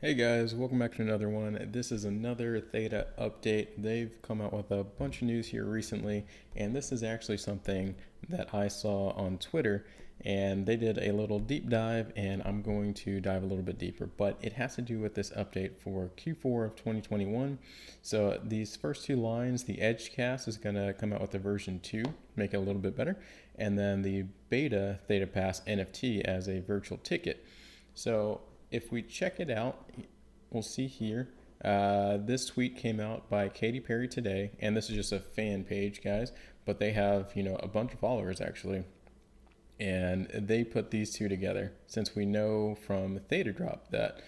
Hey guys, welcome back to another one. This is another Theta update. They've come out with a bunch of news here recently, and this is actually something that I saw on Twitter, and they did a little deep dive, and I'm going to dive a little bit deeper, but it has to do with this update for Q4 of 2021. So these first two lines, the Edgecast is going to come out with the version 2, make it a little bit better, and then the beta Theta Pass NFT as a virtual ticket. So if we check it out, we'll see here. This tweet came out by Katy today, and this is just a fan page, guys. But they have, a bunch of followers actually, and they put these two together. Since we know from Theta Drop that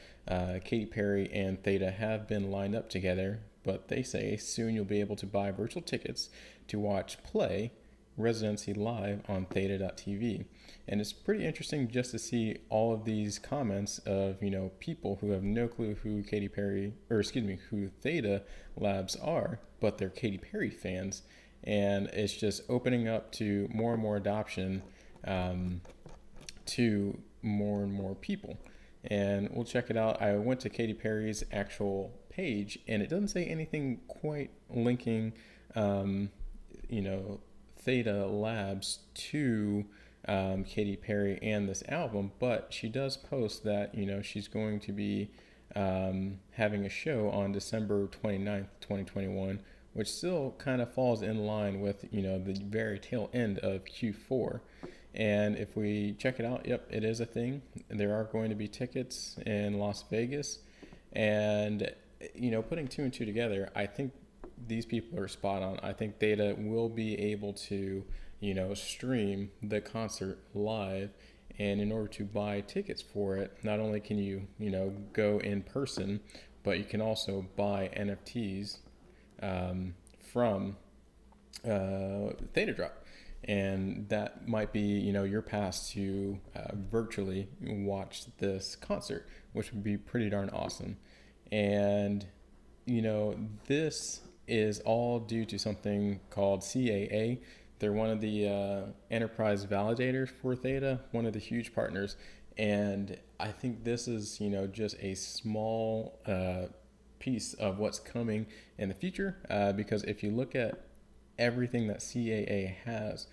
Katy Perry and Theta have been lined up together, but they say soon you'll be able to buy virtual tickets to watch play residency live on theta.tv. And it's pretty interesting just to see all of these comments of, people who have no clue who who Theta Labs are, but they're Katy Perry fans. And it's just opening up to more and more adoption to more and more people. And we'll check it out. I went to Katy Perry's actual page, and it doesn't say anything quite linking, you know, Theta Labs to Katy Perry and this album, but she does post that she's going to be having a show on December 29th, 2021, which still kind of falls in line with the very tail end of Q4. And if we check it out, yep, it is a thing. There are going to be tickets in Las Vegas, and putting two and two together, I think these people are spot on. I think Theta will be able to, stream the concert live. And in order to buy tickets for it, not only can you, go in person, but you can also buy NFTs from Theta Drop. And that might be, your pass to virtually watch this concert, which would be pretty darn awesome. And, this is all due to something called CAA. They're one of the enterprise validators for Theta, one of the huge partners. And I think this is, just a small piece of what's coming in the future. Because if you look at everything that CAA has,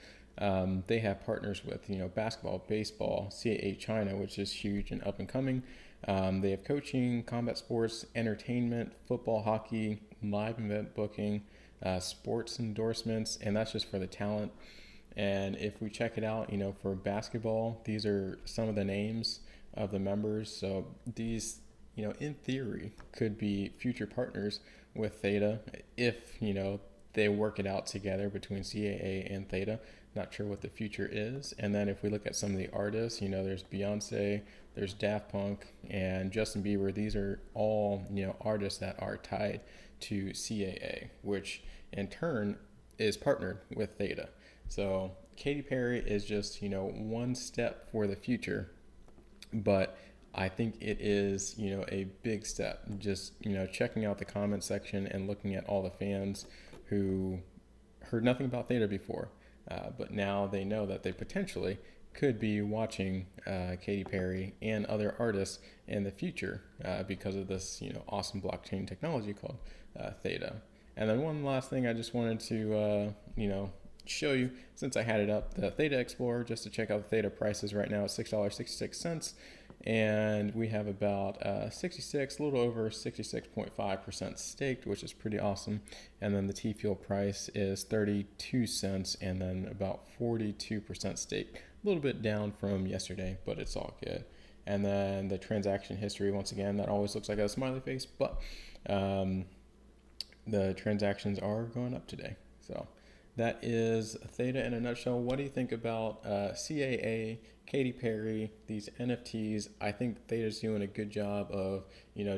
they have partners with, basketball, baseball, CAA China, which is huge and up and coming. They have coaching, combat sports, entertainment, football, hockey, live event booking, sports endorsements, and that's just for the talent. And if we check it out, for basketball, these are some of the names of the members. So these, in theory, could be future partners with Theta if, they work it out together between CAA and Theta. Not sure what the future is. And then if we look at some of the artists, there's Beyonce, there's Daft Punk, and Justin Bieber. These are all, artists that are tied to CAA, which in turn is partnered with Theta. So Katy Perry is just, one step for the future, but I think it is, a big step. Just, checking out the comment section and looking at all the fans who heard nothing about Theta before, but now they know that they potentially could be watching Katy Perry and other artists in the future because of this, awesome blockchain technology called Theta. And then one last thing I just wanted to, show you, since I had it up, the Theta Explorer, just to check out the Theta prices right now, $6.66. And we have about a little over 66.5% staked, which is pretty awesome. And then the T-Fuel price is 32 cents and then about 42% staked. A little bit down from yesterday, but it's all good. And then the transaction history, once again, that always looks like a smiley face, but the transactions are going up today. So that is Theta in a nutshell. What do you think about CAA, Katy Perry, these NFTs? I think Theta's doing a good job of,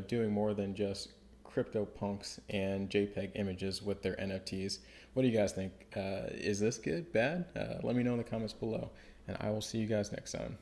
doing more than just crypto punks and JPEG images with their NFTs. What do you guys think? Is this good, bad? Let me know in the comments below, and I will see you guys next time.